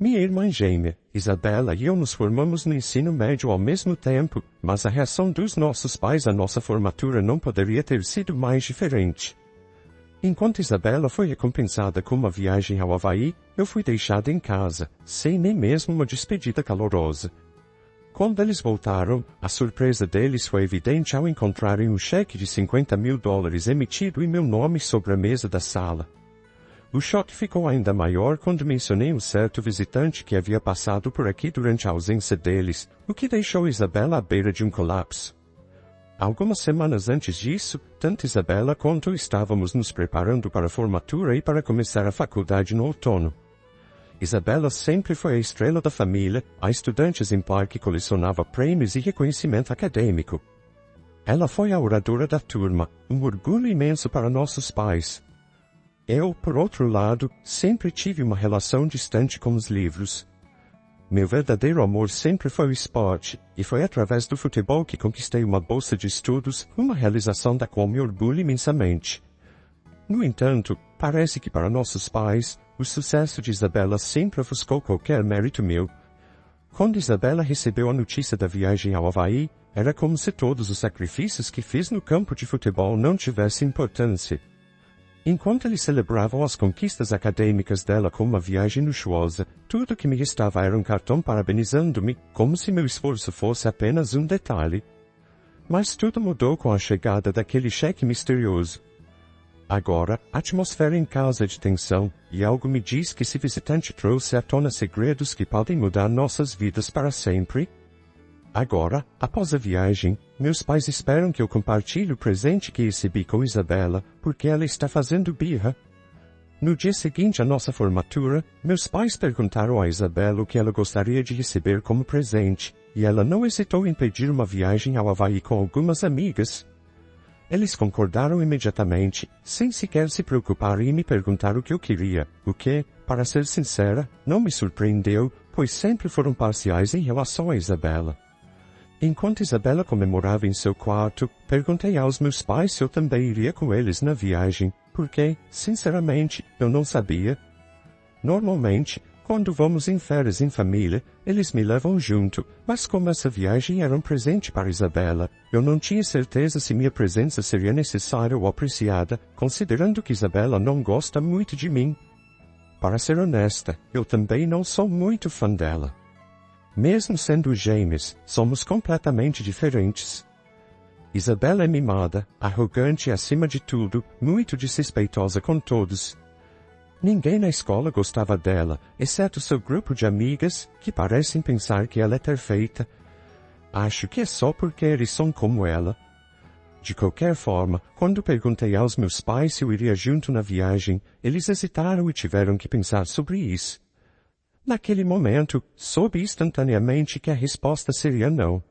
Minha irmã gêmea, Isabela e eu nos formamos no ensino médio ao mesmo tempo, mas a reação dos nossos pais à nossa formatura não poderia ter sido mais diferente. Enquanto Isabela foi recompensada com uma viagem ao Havaí, eu fui deixada em casa, sem nem mesmo uma despedida calorosa. Quando eles voltaram, a surpresa deles foi evidente ao encontrarem um cheque de $50.000 emitido em meu nome sobre a mesa da sala. O choque ficou ainda maior quando mencionei um certo visitante que havia passado por aqui durante a ausência deles, o que deixou Isabela à beira de um colapso. Algumas semanas antes disso, tanto Isabela quanto eu estávamos nos preparando para a formatura e para começar a faculdade no outono. Isabela sempre foi a estrela da família, a estudante exemplar que colecionava prêmios e reconhecimento acadêmico. Ela foi a oradora da turma, um orgulho imenso para nossos pais. Eu, por outro lado, sempre tive uma relação distante com os livros. Meu verdadeiro amor sempre foi o esporte, e foi através do futebol que conquistei uma bolsa de estudos, uma realização da qual me orgulho imensamente. No entanto, parece que para nossos pais, o sucesso de Isabela sempre ofuscou qualquer mérito meu. Quando Isabela recebeu a notícia da viagem ao Havaí, era como se todos os sacrifícios que fiz no campo de futebol não tivessem importância. Enquanto eles celebravam as conquistas acadêmicas dela com uma viagem luxuosa, tudo que me restava era um cartão parabenizando-me, como se meu esforço fosse apenas um detalhe. Mas tudo mudou com a chegada daquele cheque misterioso. Agora, a atmosfera em casa é de tensão, e algo me diz que esse visitante trouxe à tona segredos que podem mudar nossas vidas para sempre. Agora, após a viagem, meus pais esperam que eu compartilhe o presente que recebi com Isabela, porque ela está fazendo birra. No dia seguinte à nossa formatura, meus pais perguntaram a Isabela o que ela gostaria de receber como presente, e ela não hesitou em pedir uma viagem ao Havaí com algumas amigas. Eles concordaram imediatamente, sem sequer se preocupar em me perguntar o que eu queria, o que, para ser sincera, não me surpreendeu, pois sempre foram parciais em relação a Isabela. Enquanto Isabela comemorava em seu quarto, perguntei aos meus pais se eu também iria com eles na viagem, porque, sinceramente, eu não sabia. Normalmente, quando vamos em férias em família, eles me levam junto, mas como essa viagem era um presente para Isabela, eu não tinha certeza se minha presença seria necessária ou apreciada, considerando que Isabela não gosta muito de mim. Para ser honesta, eu também não sou muito fã dela. Mesmo sendo gêmeas, somos completamente diferentes. Isabela é mimada, arrogante e acima de tudo, muito desrespeitosa com todos. Ninguém na escola gostava dela, exceto seu grupo de amigas, que parecem pensar que ela é perfeita. Acho que é só porque eles são como ela. De qualquer forma, quando perguntei aos meus pais se eu iria junto na viagem, eles hesitaram e tiveram que pensar sobre isso. Naquele momento, soube instantaneamente que a resposta seria não.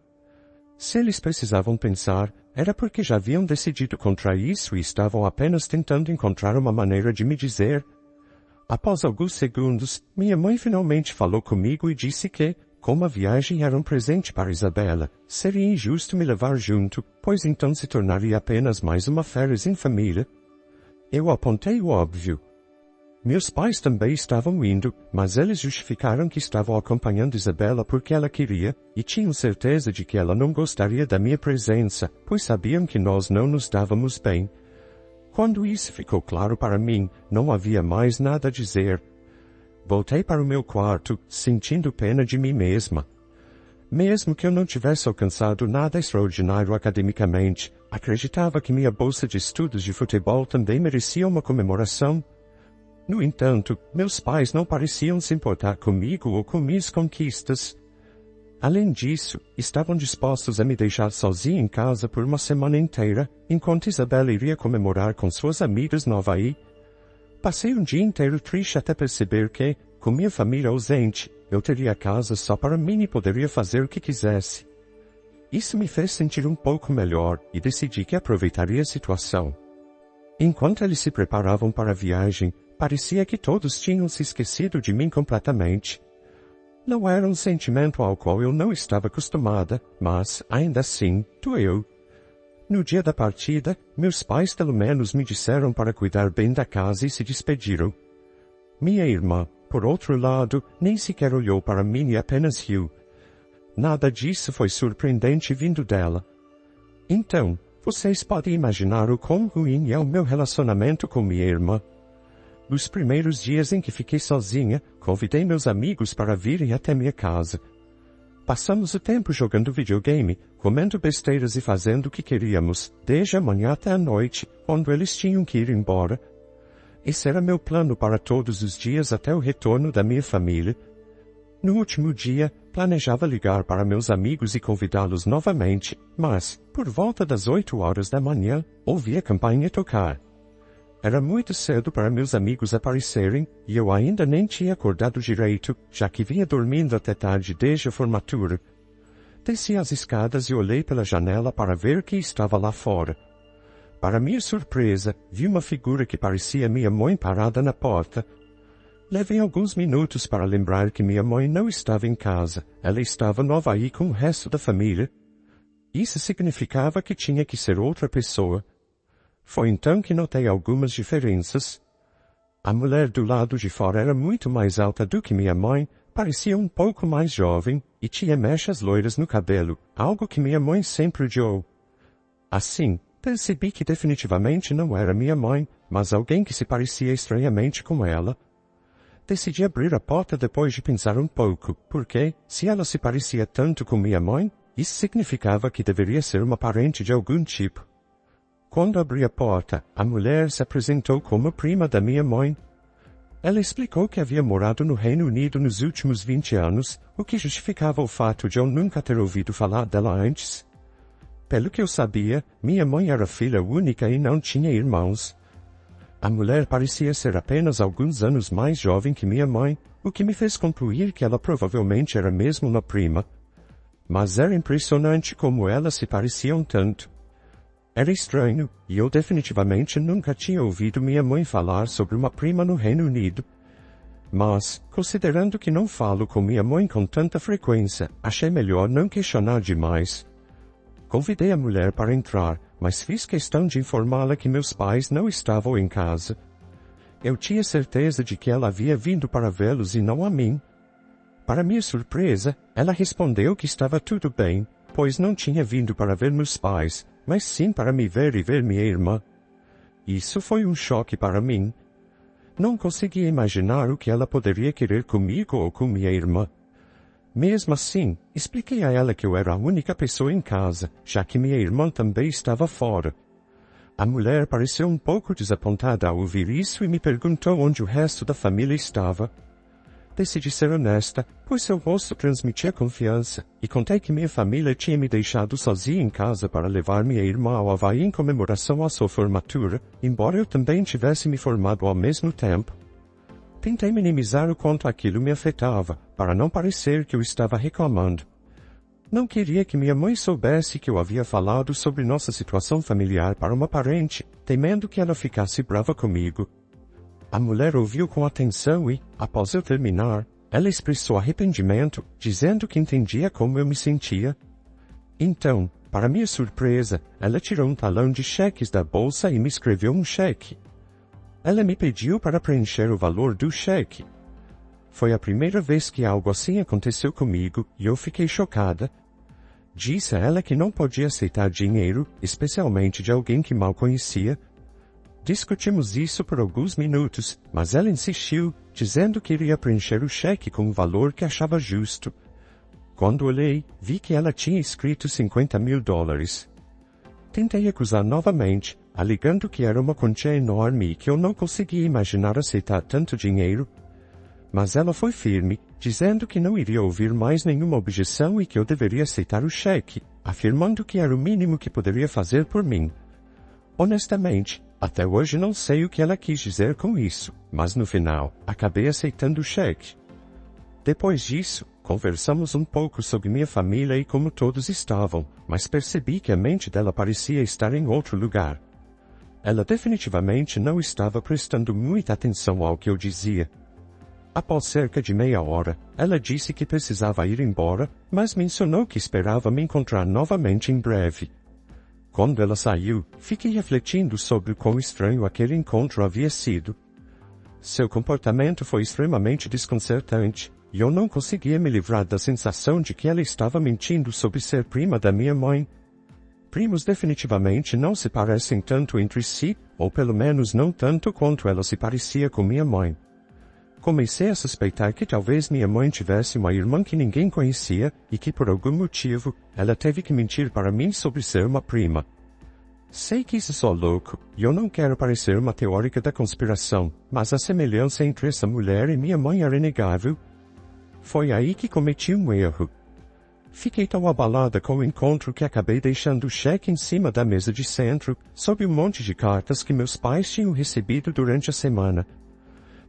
Se eles precisavam pensar, era porque já haviam decidido contra isso e estavam apenas tentando encontrar uma maneira de me dizer. Após alguns segundos, minha mãe finalmente falou comigo e disse que, como a viagem era um presente para Isabela, seria injusto me levar junto, pois então se tornaria apenas mais uma férias em família. Eu apontei o óbvio. Meus pais também estavam indo, mas eles justificaram que estavam acompanhando Isabela porque ela queria, e tinham certeza de que ela não gostaria da minha presença, pois sabiam que nós não nos dávamos bem. Quando isso ficou claro para mim, não havia mais nada a dizer. Voltei para o meu quarto, sentindo pena de mim mesma. Mesmo que eu não tivesse alcançado nada extraordinário academicamente, acreditava que minha bolsa de estudos de futebol também merecia uma comemoração. No entanto, meus pais não pareciam se importar comigo ou com minhas conquistas. Além disso, estavam dispostos a me deixar sozinha em casa por uma semana inteira, enquanto Isabela iria comemorar com suas amigas no Havaí. Passei um dia inteiro triste até perceber que, com minha família ausente, eu teria casa só para mim e poderia fazer o que quisesse. Isso me fez sentir um pouco melhor e decidi que aproveitaria a situação. Enquanto eles se preparavam para a viagem, parecia que todos tinham se esquecido de mim completamente. Não era um sentimento ao qual eu não estava acostumada, mas, ainda assim, doeu. No dia da partida, meus pais pelo menos me disseram para cuidar bem da casa e se despediram. Minha irmã, Por outro lado, nem sequer olhou para mim e apenas riu. Nada disso foi surpreendente vindo dela. Então, vocês podem imaginar o quão ruim é o meu relacionamento com minha irmã. Nos primeiros dias em que fiquei sozinha, convidei meus amigos para virem até minha casa. Passamos o tempo jogando videogame, comendo besteiras e fazendo o que queríamos, desde a manhã até a noite, quando eles tinham que ir embora. Esse era meu plano para todos os dias até o retorno da minha família. No último dia, planejava ligar para meus amigos e convidá-los novamente, mas, por volta das 8 horas da manhã, ouvi a campainha tocar. Era muito cedo para meus amigos aparecerem, e eu ainda nem tinha acordado direito, já que vinha dormindo até tarde desde a formatura. Desci as escadas e olhei pela janela para ver quem estava lá fora. Para minha surpresa, vi uma figura que parecia minha mãe parada na porta. Levei alguns minutos para lembrar que minha mãe não estava em casa, ela estava no Havaí com o resto da família. Isso significava que tinha que ser outra pessoa. Foi então que notei algumas diferenças. A mulher do lado de fora era muito mais alta do que minha mãe, parecia um pouco mais jovem, e tinha mechas loiras no cabelo, algo que minha mãe sempre odiou. Assim, percebi que definitivamente não era minha mãe, mas alguém que se parecia estranhamente com ela. Decidi abrir a porta depois de pensar um pouco, porque, se ela se parecia tanto com minha mãe, isso significava que deveria ser uma parente de algum tipo. Quando abri a porta, a mulher se apresentou como prima da minha mãe. Ela explicou que havia morado no Reino Unido nos últimos 20 anos, o que justificava o fato de eu nunca ter ouvido falar dela antes. Pelo que eu sabia, minha mãe era filha única e não tinha irmãos. A mulher parecia ser apenas alguns anos mais jovem que minha mãe, o que me fez concluir que ela provavelmente era mesmo uma prima. Mas era impressionante como elas se pareciam tanto. Era estranho, e eu definitivamente nunca tinha ouvido minha mãe falar sobre uma prima no Reino Unido. Mas, considerando que não falo com minha mãe com tanta frequência, achei melhor não questionar demais. Convidei a mulher para entrar, mas fiz questão de informá-la que meus pais não estavam em casa. Eu tinha certeza de que ela havia vindo para vê-los e não a mim. Para minha surpresa, ela respondeu que estava tudo bem, pois não tinha vindo para ver meus pais, mas sim para me ver e ver minha irmã. Isso foi um choque para mim. Não conseguia imaginar o que ela poderia querer comigo ou com minha irmã. Mesmo assim, expliquei a ela que eu era a única pessoa em casa, já que minha irmã também estava fora. A mulher pareceu um pouco desapontada ao ouvir isso e me perguntou onde o resto da família estava. Decidi ser honesta, pois seu rosto transmitia confiança, e contei que minha família tinha me deixado sozinha em casa para levar minha irmã ao Havaí em comemoração à sua formatura, embora eu também tivesse me formado ao mesmo tempo. Tentei minimizar o quanto aquilo me afetava, para não parecer que eu estava reclamando. Não queria que minha mãe soubesse que eu havia falado sobre nossa situação familiar para uma parente, temendo que ela ficasse brava comigo. A mulher ouviu com atenção e, após eu terminar, ela expressou arrependimento, dizendo que entendia como eu me sentia. Então, para minha surpresa, ela tirou um talão de cheques da bolsa e me escreveu um cheque. Ela me pediu para preencher o valor do cheque. Foi a primeira vez que algo assim aconteceu comigo e eu fiquei chocada. Disse a ela que não podia aceitar dinheiro, especialmente de alguém que mal conhecia. Discutimos isso por alguns minutos, mas ela insistiu, dizendo que iria preencher o cheque com o valor que achava justo. Quando olhei, vi que ela tinha escrito $50.000. Tentei acusar novamente, alegando que era uma quantia enorme e que eu não conseguia imaginar aceitar tanto dinheiro. Mas ela foi firme, dizendo que não iria ouvir mais nenhuma objeção e que eu deveria aceitar o cheque, afirmando que era o mínimo que poderia fazer por mim. Honestamente, até hoje não sei o que ela quis dizer com isso, mas no final, acabei aceitando o cheque. Depois disso, conversamos um pouco sobre minha família e como todos estavam, mas percebi que a mente dela parecia estar em outro lugar. Ela definitivamente não estava prestando muita atenção ao que eu dizia. Após cerca de meia hora, ela disse que precisava ir embora, mas mencionou que esperava me encontrar novamente em breve. Quando ela saiu, fiquei refletindo sobre quão estranho aquele encontro havia sido. Seu comportamento foi extremamente desconcertante, e eu não conseguia me livrar da sensação de que ela estava mentindo sobre ser prima da minha mãe. Primos definitivamente não se parecem tanto entre si, ou pelo menos não tanto quanto ela se parecia com minha mãe. Comecei a suspeitar que talvez minha mãe tivesse uma irmã que ninguém conhecia e que por algum motivo ela teve que mentir para mim sobre ser uma prima. Sei que isso é só louco, e eu não quero parecer uma teórica da conspiração, mas a semelhança entre essa mulher e minha mãe era inegável. Foi aí que cometi um erro. Fiquei tão abalada com o encontro que acabei deixando o cheque em cima da mesa de centro, sob um monte de cartas que meus pais tinham recebido durante a semana.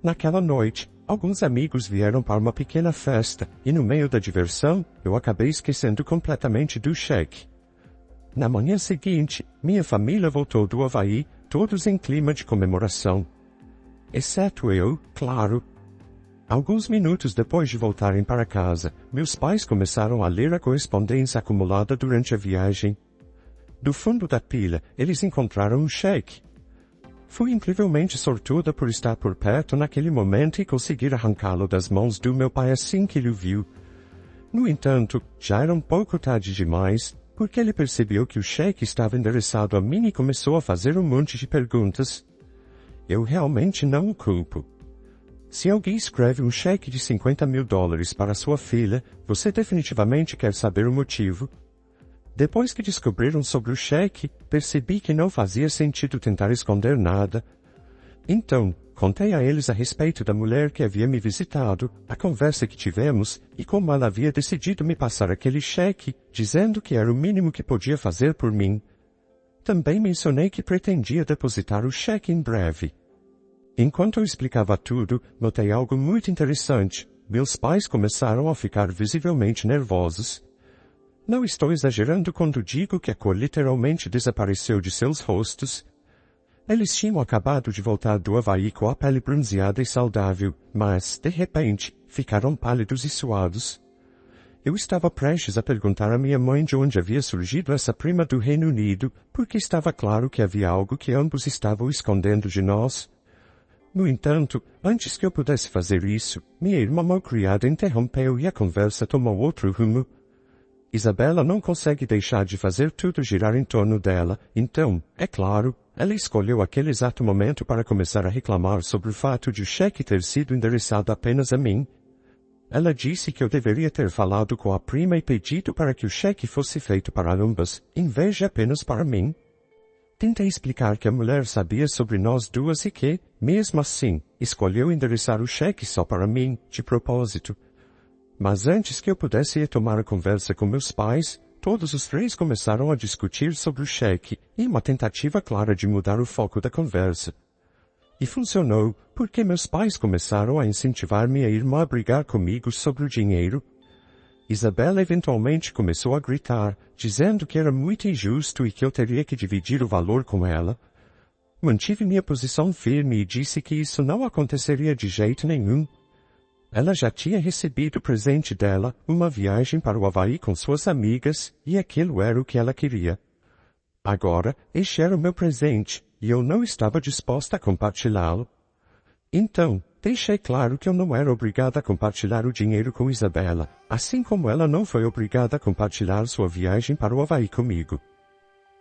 Naquela noite, alguns amigos vieram para uma pequena festa, e no meio da diversão, eu acabei esquecendo completamente do cheque. Na manhã seguinte, minha família voltou do Havaí, todos em clima de comemoração. Exceto eu, claro. Alguns minutos depois de voltarem para casa, meus pais começaram a ler a correspondência acumulada durante a viagem. Do fundo da pilha, eles encontraram um cheque. Fui incrivelmente sortuda por estar por perto naquele momento e conseguir arrancá-lo das mãos do meu pai assim que ele o viu. No entanto, já era um pouco tarde demais, porque ele percebeu que o cheque estava endereçado a mim e começou a fazer um monte de perguntas. Eu realmente não o culpo. Se alguém escreve um cheque de $50.000 para sua filha, você definitivamente quer saber o motivo. Depois que descobriram sobre o cheque, percebi que não fazia sentido tentar esconder nada. Então, contei a eles a respeito da mulher que havia me visitado, a conversa que tivemos, e como ela havia decidido me passar aquele cheque, dizendo que era o mínimo que podia fazer por mim. Também mencionei que pretendia depositar o cheque em breve. Enquanto eu explicava tudo, notei algo muito interessante. Meus pais começaram a ficar visivelmente nervosos. Não estou exagerando quando digo que a cor literalmente desapareceu de seus rostos. Eles tinham acabado de voltar do Havaí com a pele bronzeada e saudável, mas, de repente, ficaram pálidos e suados. Eu estava prestes a perguntar à minha mãe de onde havia surgido essa prima do Reino Unido, porque estava claro que havia algo que ambos estavam escondendo de nós. No entanto, antes que eu pudesse fazer isso, minha irmã malcriada interrompeu e a conversa tomou outro rumo. Isabela não consegue deixar de fazer tudo girar em torno dela, então, é claro, ela escolheu aquele exato momento para começar a reclamar sobre o fato de o cheque ter sido endereçado apenas a mim. Ela disse que eu deveria ter falado com a prima e pedido para que o cheque fosse feito para ambas, em vez de apenas para mim. Tentei explicar que a mulher sabia sobre nós duas e que, mesmo assim, escolheu endereçar o cheque só para mim, de propósito. Mas antes que eu pudesse retomar a conversa com meus pais, todos os três começaram a discutir sobre o cheque, em uma tentativa clara de mudar o foco da conversa. E funcionou, porque meus pais começaram a incentivar minha irmã a brigar comigo sobre o dinheiro. Isabela eventualmente começou a gritar, dizendo que era muito injusto e que eu teria que dividir o valor com ela. Mantive minha posição firme e disse que isso não aconteceria de jeito nenhum. Ela já tinha recebido o presente dela, uma viagem para o Havaí com suas amigas, e aquilo era o que ela queria. Agora, este era o meu presente, e eu não estava disposta a compartilhá-lo. Então, deixei claro que eu não era obrigada a compartilhar o dinheiro com Isabela, assim como ela não foi obrigada a compartilhar sua viagem para o Havaí comigo.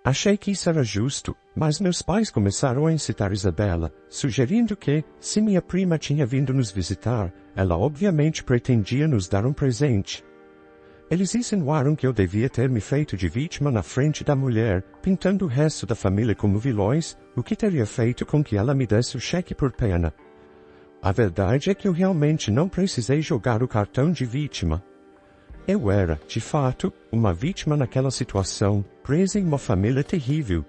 Achei que isso era justo, mas meus pais começaram a incitar Isabela, sugerindo que, se minha prima tinha vindo nos visitar, ela obviamente pretendia nos dar um presente. Eles insinuaram que eu devia ter me feito de vítima na frente da mulher, pintando o resto da família como vilões, o que teria feito com que ela me desse o cheque por pena. A verdade é que eu realmente não precisei jogar o cartão de vítima. Eu era, de fato, uma vítima naquela situação, presa em uma família terrível.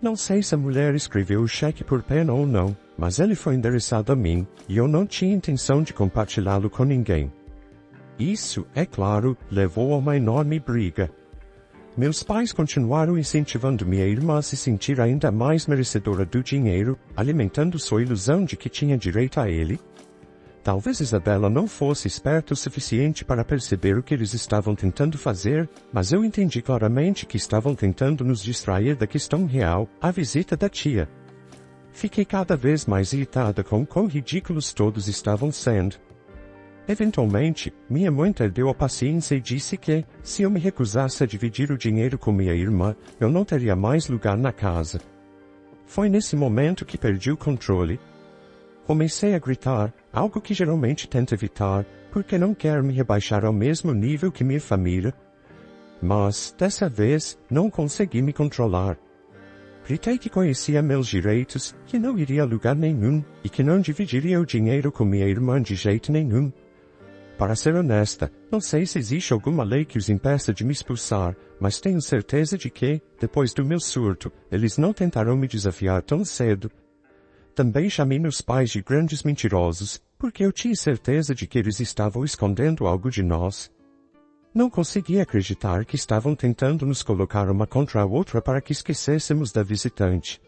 Não sei se a mulher escreveu o cheque por pena ou não, mas ele foi endereçado a mim, e eu não tinha intenção de compartilhá-lo com ninguém. Isso, é claro, levou a uma enorme briga. Meus pais continuaram incentivando minha irmã a se sentir ainda mais merecedora do dinheiro, alimentando sua ilusão de que tinha direito a ele. Talvez Isabela não fosse esperta o suficiente para perceber o que eles estavam tentando fazer, mas eu entendi claramente que estavam tentando nos distrair da questão real, a visita da tia. Fiquei cada vez mais irritada com quão ridículos todos estavam sendo. Eventualmente, minha mãe perdeu a paciência e disse que, se eu me recusasse a dividir o dinheiro com minha irmã, eu não teria mais lugar na casa. Foi nesse momento que perdi o controle. Comecei a gritar, algo que geralmente tento evitar, porque não quero me rebaixar ao mesmo nível que minha família. Mas, dessa vez, não consegui me controlar. Gritei que conhecia meus direitos, que não iria a lugar nenhum, e que não dividiria o dinheiro com minha irmã de jeito nenhum. Para ser honesta, não sei se existe alguma lei que os impeça de me expulsar, mas tenho certeza de que, depois do meu surto, eles não tentarão me desafiar tão cedo. Também chamei meus pais de grandes mentirosos, porque eu tinha certeza de que eles estavam escondendo algo de nós. Não conseguia acreditar que estavam tentando nos colocar uma contra a outra para que esquecêssemos da visitante.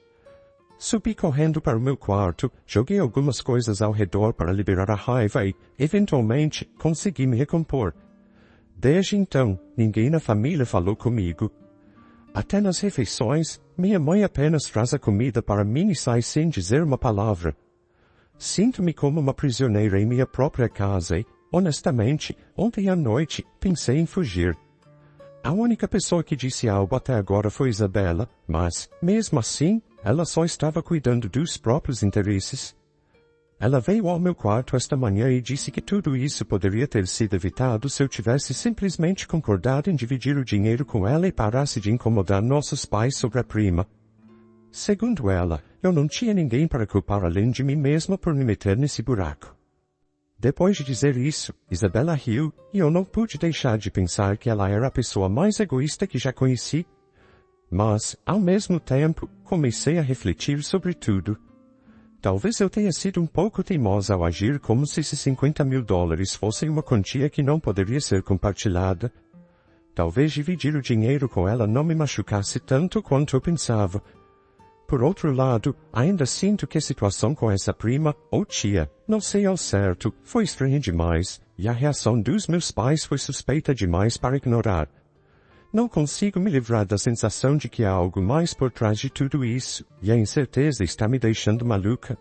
Subi correndo para o meu quarto, joguei algumas coisas ao redor para liberar a raiva e, eventualmente, consegui me recompor. Desde então, ninguém na família falou comigo. Até nas refeições, minha mãe apenas traz a comida para mim e sai sem dizer uma palavra. Sinto-me como uma prisioneira em minha própria casa e, honestamente, ontem à noite, pensei em fugir. A única pessoa que disse algo até agora foi Isabela, mas, mesmo assim, ela só estava cuidando dos próprios interesses. Ela veio ao meu quarto esta manhã e disse que tudo isso poderia ter sido evitado se eu tivesse simplesmente concordado em dividir o dinheiro com ela e parasse de incomodar nossos pais sobre a prima. Segundo ela, eu não tinha ninguém para culpar além de mim mesma por me meter nesse buraco. Depois de dizer isso, Isabela riu, e eu não pude deixar de pensar que ela era a pessoa mais egoísta que já conheci. Mas, ao mesmo tempo, comecei a refletir sobre tudo. Talvez eu tenha sido um pouco teimosa ao agir como se esses $50.000 fossem uma quantia que não poderia ser compartilhada. Talvez dividir o dinheiro com ela não me machucasse tanto quanto eu pensava. Por outro lado, ainda sinto que a situação com essa prima, ou tia, não sei ao certo, foi estranha demais, e a reação dos meus pais foi suspeita demais para ignorar. Não consigo me livrar da sensação de que há algo mais por trás de tudo isso, e a incerteza está me deixando maluca.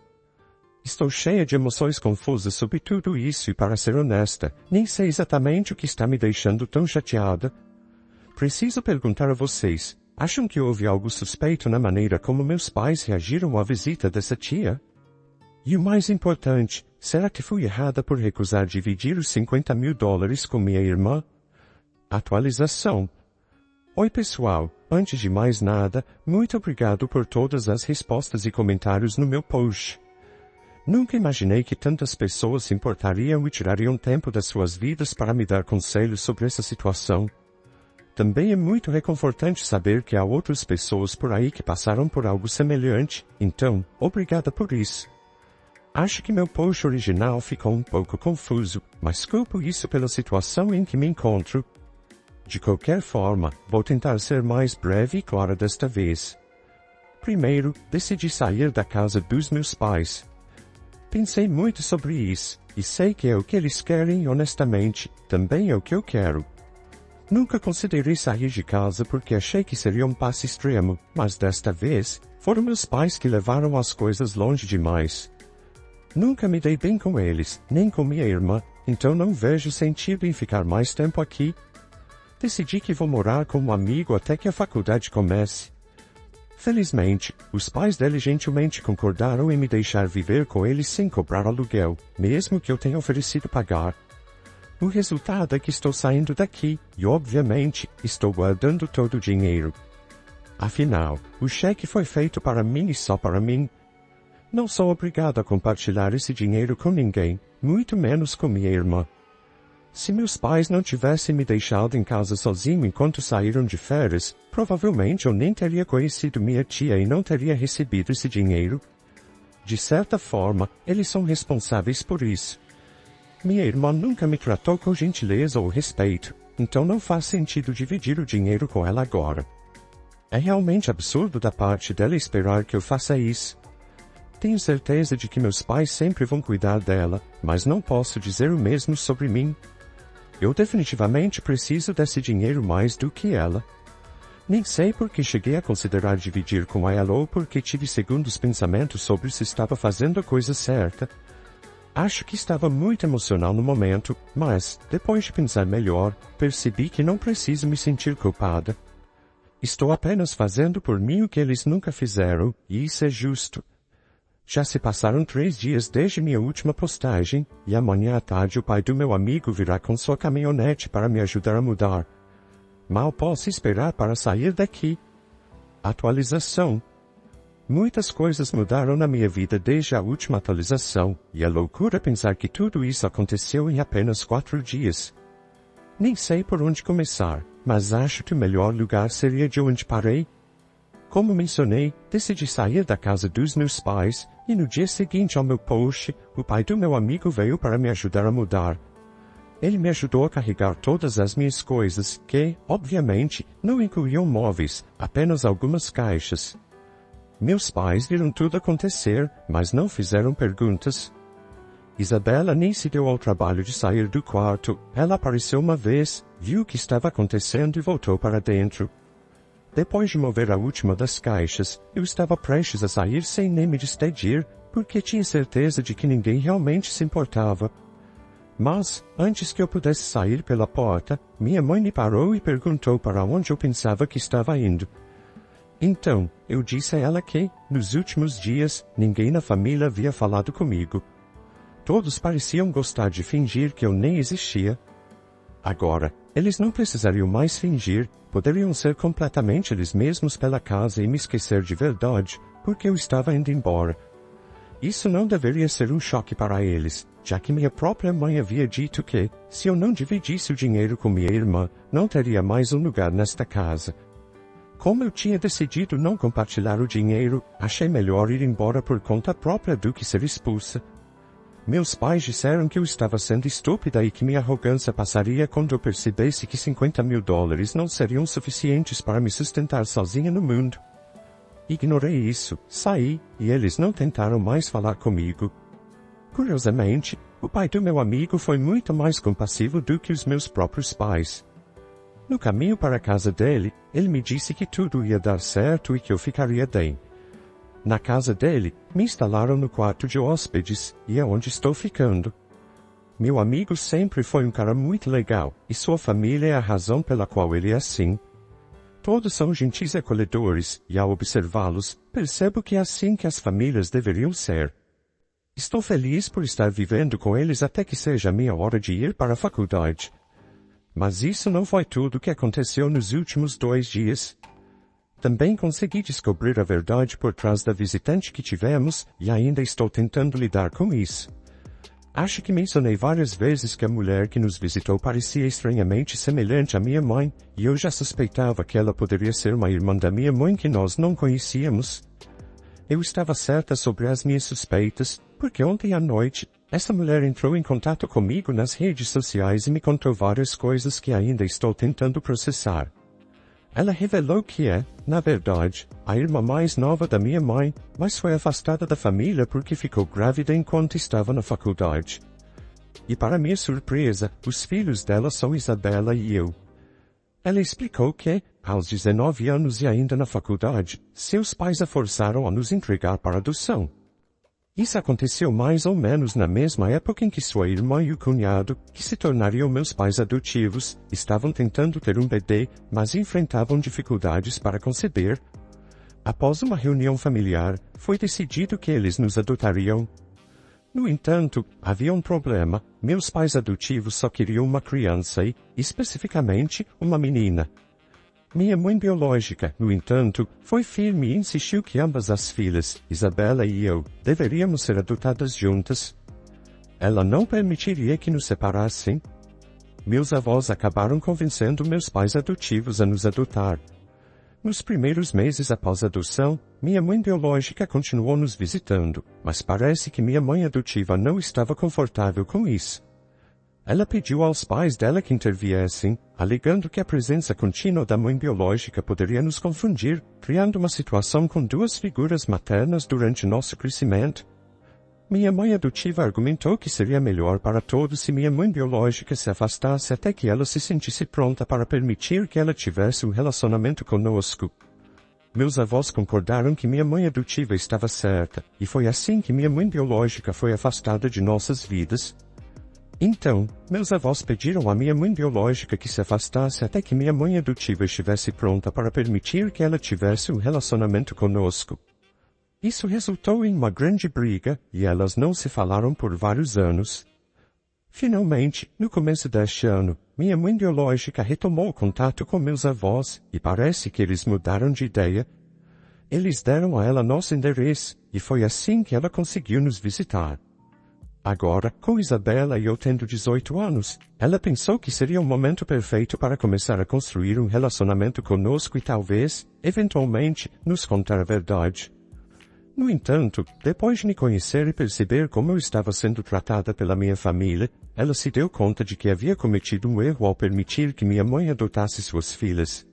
Estou cheia de emoções confusas sobre tudo isso e, para ser honesta, nem sei exatamente o que está me deixando tão chateada. Preciso perguntar a vocês, acham que houve algo suspeito na maneira como meus pais reagiram à visita dessa tia? E o mais importante, será que fui errada por recusar dividir os $50.000 com minha irmã? Atualização. Oi pessoal, antes de mais nada, muito obrigado por todas as respostas e comentários no meu post. Nunca imaginei que tantas pessoas se importariam e tirariam tempo das suas vidas para me dar conselhos sobre essa situação. Também é muito reconfortante saber que há outras pessoas por aí que passaram por algo semelhante, então, obrigada por isso. Acho que meu post original ficou um pouco confuso, mas culpo isso pela situação em que me encontro. De qualquer forma, vou tentar ser mais breve e clara desta vez. Primeiro, decidi sair da casa dos meus pais. Pensei muito sobre isso, e sei que é o que eles querem e honestamente, também é o que eu quero. Nunca considerei sair de casa porque achei que seria um passo extremo, mas desta vez, foram meus pais que levaram as coisas longe demais. Nunca me dei bem com eles, nem com minha irmã, então não vejo sentido em ficar mais tempo aqui. Decidi que vou morar com um amigo até que a faculdade comece. Felizmente, os pais dele gentilmente concordaram em me deixar viver com eles sem cobrar aluguel, mesmo que eu tenha oferecido pagar. O resultado é que estou saindo daqui, e obviamente, estou guardando todo o dinheiro. Afinal, o cheque foi feito para mim e só para mim. Não sou obrigado a compartilhar esse dinheiro com ninguém, muito menos com minha irmã. Se meus pais não tivessem me deixado em casa sozinho enquanto saíram de férias, provavelmente eu nem teria conhecido minha tia e não teria recebido esse dinheiro. De certa forma, eles são responsáveis por isso. Minha irmã nunca me tratou com gentileza ou respeito, então não faz sentido dividir o dinheiro com ela agora. É realmente absurdo da parte dela esperar que eu faça isso. Tenho certeza de que meus pais sempre vão cuidar dela, mas não posso dizer o mesmo sobre mim. Eu definitivamente preciso desse dinheiro mais do que ela. Nem sei por que cheguei a considerar dividir com ela ou porque tive segundos pensamentos sobre se estava fazendo a coisa certa. Acho que estava muito emocional no momento, mas, depois de pensar melhor, percebi que não preciso me sentir culpada. Estou apenas fazendo por mim o que eles nunca fizeram, e isso é justo. Já se passaram 3 dias desde minha última postagem, e amanhã à tarde o pai do meu amigo virá com sua caminhonete para me ajudar a mudar. Mal posso esperar para sair daqui. Atualização. Muitas coisas mudaram na minha vida desde a última atualização, e é loucura pensar que tudo isso aconteceu em apenas 4 dias. Nem sei por onde começar, mas acho que o melhor lugar seria de onde parei. Como mencionei, decidi sair da casa dos meus pais, e no dia seguinte ao meu post, o pai do meu amigo veio para me ajudar a mudar. Ele me ajudou a carregar todas as minhas coisas, que, obviamente, não incluíam móveis, apenas algumas caixas. Meus pais viram tudo acontecer, mas não fizeram perguntas. Isabela nem se deu ao trabalho de sair do quarto. Ela apareceu uma vez, viu o que estava acontecendo e voltou para dentro. Depois de mover a última das caixas, eu estava prestes a sair sem nem me despedir, porque tinha certeza de que ninguém realmente se importava. Mas, antes que eu pudesse sair pela porta, minha mãe me parou e perguntou para onde eu pensava que estava indo. Então, eu disse a ela que, nos últimos dias, ninguém na família havia falado comigo. Todos pareciam gostar de fingir que eu nem existia. Agora, eles não precisariam mais fingir, poderiam ser completamente eles mesmos pela casa e me esquecer de verdade, porque eu estava indo embora. Isso não deveria ser um choque para eles, já que minha própria mãe havia dito que, se eu não dividisse o dinheiro com minha irmã, não teria mais um lugar nesta casa. Como eu tinha decidido não compartilhar o dinheiro, achei melhor ir embora por conta própria do que ser expulsa. Meus pais disseram que eu estava sendo estúpida e que minha arrogância passaria quando eu percebesse que $50.000 não seriam suficientes para me sustentar sozinha no mundo. Ignorei isso, saí, e eles não tentaram mais falar comigo. Curiosamente, o pai do meu amigo foi muito mais compassivo do que os meus próprios pais. No caminho para a casa dele, ele me disse que tudo ia dar certo e que eu ficaria bem. Na casa dele, me instalaram no quarto de hóspedes, e é onde estou ficando. Meu amigo sempre foi um cara muito legal, e sua família é a razão pela qual ele é assim. Todos são gentis e acolhedores, e ao observá-los, percebo que é assim que as famílias deveriam ser. Estou feliz por estar vivendo com eles até que seja a minha hora de ir para a faculdade. Mas isso não foi tudo o que aconteceu nos últimos 2 dias. Também consegui descobrir a verdade por trás da visitante que tivemos, e ainda estou tentando lidar com isso. Acho que mencionei várias vezes que a mulher que nos visitou parecia estranhamente semelhante à minha mãe, e eu já suspeitava que ela poderia ser uma irmã da minha mãe que nós não conhecíamos. Eu estava certa sobre as minhas suspeitas, porque ontem à noite, essa mulher entrou em contato comigo nas redes sociais e me contou várias coisas que ainda estou tentando processar. Ela revelou que é, na verdade, a irmã mais nova da minha mãe, mas foi afastada da família porque ficou grávida enquanto estava na faculdade. E para minha surpresa, os filhos dela são Isabela e eu. Ela explicou que, aos 19 anos e ainda na faculdade, seus pais a forçaram a nos entregar para adoção. Isso aconteceu mais ou menos na mesma época em que sua irmã e o cunhado, que se tornariam meus pais adotivos, estavam tentando ter um bebê, mas enfrentavam dificuldades para conceber. Após uma reunião familiar, foi decidido que eles nos adotariam. No entanto, havia um problema. Meus pais adotivos só queriam uma criança e, especificamente, uma menina. Minha mãe biológica, no entanto, foi firme e insistiu que ambas as filhas, Isabela e eu, deveríamos ser adotadas juntas. Ela não permitiria que nos separassem. Meus avós acabaram convencendo meus pais adotivos a nos adotar. Nos primeiros meses após a adoção, minha mãe biológica continuou nos visitando, mas parece que minha mãe adotiva não estava confortável com isso. Ela pediu aos pais dela que interviessem, alegando que a presença contínua da mãe biológica poderia nos confundir, criando uma situação com 2 figuras maternas durante nosso crescimento. Minha mãe adotiva argumentou que seria melhor para todos se minha mãe biológica se afastasse até que ela se sentisse pronta para permitir que ela tivesse um relacionamento conosco. Meus avós concordaram que minha mãe adotiva estava certa, e foi assim que minha mãe biológica foi afastada de nossas vidas. Então, meus avós pediram à minha mãe biológica que se afastasse até que minha mãe adotiva estivesse pronta para permitir que ela tivesse um relacionamento conosco. Isso resultou em uma grande briga, e elas não se falaram por vários anos. Finalmente, no começo deste ano, minha mãe biológica retomou o contato com meus avós, e parece que eles mudaram de ideia. Eles deram a ela nosso endereço, e foi assim que ela conseguiu nos visitar. Agora, com Isabela e eu tendo 18 anos, ela pensou que seria o momento perfeito para começar a construir um relacionamento conosco e talvez, eventualmente, nos contar a verdade. No entanto, depois de me conhecer e perceber como eu estava sendo tratada pela minha família, ela se deu conta de que havia cometido um erro ao permitir que minha mãe adotasse suas filhas.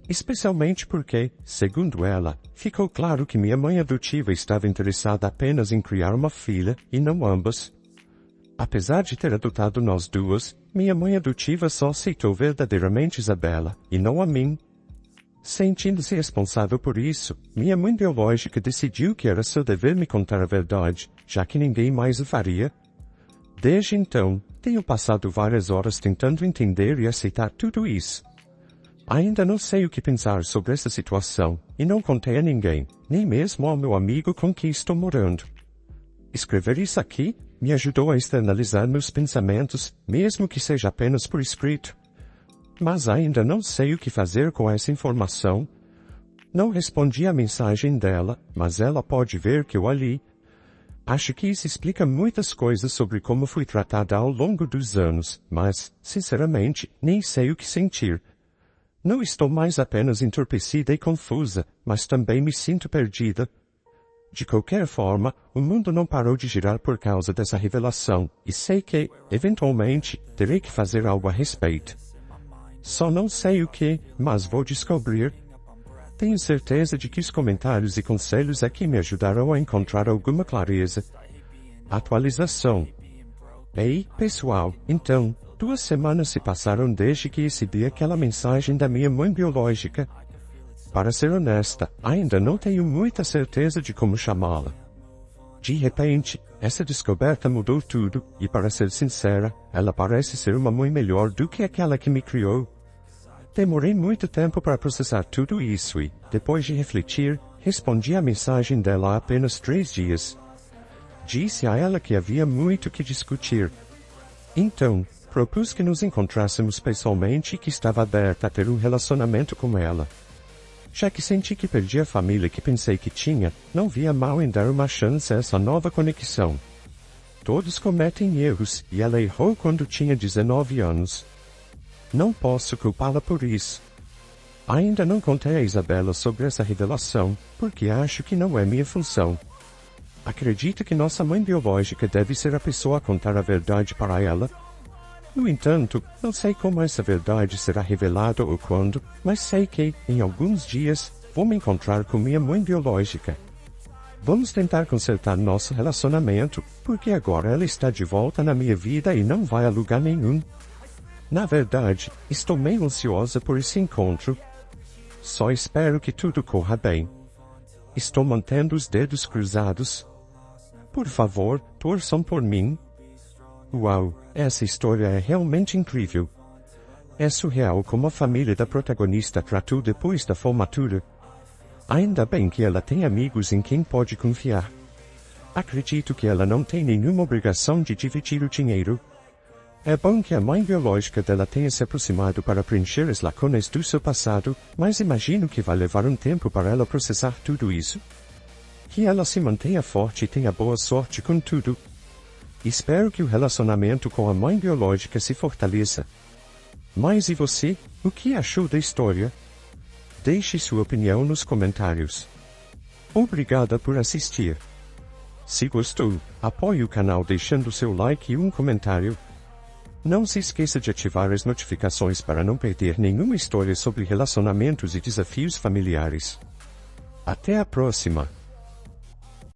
Especialmente porque, segundo ela, ficou claro que minha mãe adotiva estava interessada apenas em criar uma filha, e não ambas. Apesar de ter adotado nós duas, minha mãe adotiva só aceitou verdadeiramente Isabela, e não a mim. Sentindo-se responsável por isso, minha mãe biológica decidiu que era seu dever me contar a verdade, já que ninguém mais o faria. Desde então, tenho passado várias horas tentando entender e aceitar tudo isso. Ainda não sei o que pensar sobre essa situação, e não contei a ninguém, nem mesmo ao meu amigo com quem estou morando. Escrever isso aqui me ajudou a externalizar meus pensamentos, mesmo que seja apenas por escrito. Mas ainda não sei o que fazer com essa informação. Não respondi à mensagem dela, mas ela pode ver que eu a li. Acho que isso explica muitas coisas sobre como fui tratada ao longo dos anos, mas, sinceramente, nem sei o que sentir. Não estou mais apenas entorpecida e confusa, mas também me sinto perdida. De qualquer forma, o mundo não parou de girar por causa dessa revelação, e sei que, eventualmente, terei que fazer algo a respeito. Só não sei o que, mas vou descobrir. Tenho certeza de que os comentários e conselhos aqui me ajudarão a encontrar alguma clareza. Atualização. Ei, pessoal, então, 2 semanas se passaram desde que recebi aquela mensagem da minha mãe biológica. Para ser honesta, ainda não tenho muita certeza de como chamá-la. De repente, essa descoberta mudou tudo, e para ser sincera, ela parece ser uma mãe melhor do que aquela que me criou. Demorei muito tempo para processar tudo isso e, depois de refletir, respondi à mensagem dela há apenas 3 dias. Disse a ela que havia muito que discutir. Então, propus que nos encontrássemos pessoalmente e que estava aberta a ter um relacionamento com ela. Já que senti que perdi a família que pensei que tinha, não via mal em dar uma chance a essa nova conexão. Todos cometem erros, e ela errou quando tinha 19 anos. Não posso culpá-la por isso. Ainda não contei a Isabela sobre essa revelação, porque acho que não é minha função. Acredito que nossa mãe biológica deve ser a pessoa a contar a verdade para ela. No entanto, não sei como essa verdade será revelada ou quando, mas sei que, em alguns dias, vou me encontrar com minha mãe biológica. Vamos tentar consertar nosso relacionamento, porque agora ela está de volta na minha vida e não vai a lugar nenhum. Na verdade, estou meio ansiosa por esse encontro. Só espero que tudo corra bem. Estou mantendo os dedos cruzados. Por favor, torçam por mim. Uau, essa história é realmente incrível. É surreal como a família da protagonista tratou depois da formatura. Ainda bem que ela tem amigos em quem pode confiar. Acredito que ela não tem nenhuma obrigação de dividir o dinheiro. É bom que a mãe biológica dela tenha se aproximado para preencher as lacunas do seu passado, mas imagino que vai levar um tempo para ela processar tudo isso. Que ela se mantenha forte e tenha boa sorte com tudo. Espero que o relacionamento com a mãe biológica se fortaleça. Mas e você, o que achou da história? Deixe sua opinião nos comentários. Obrigada por assistir. Se gostou, apoie o canal deixando seu like e um comentário. Não se esqueça de ativar as notificações para não perder nenhuma história sobre relacionamentos e desafios familiares. Até a próxima!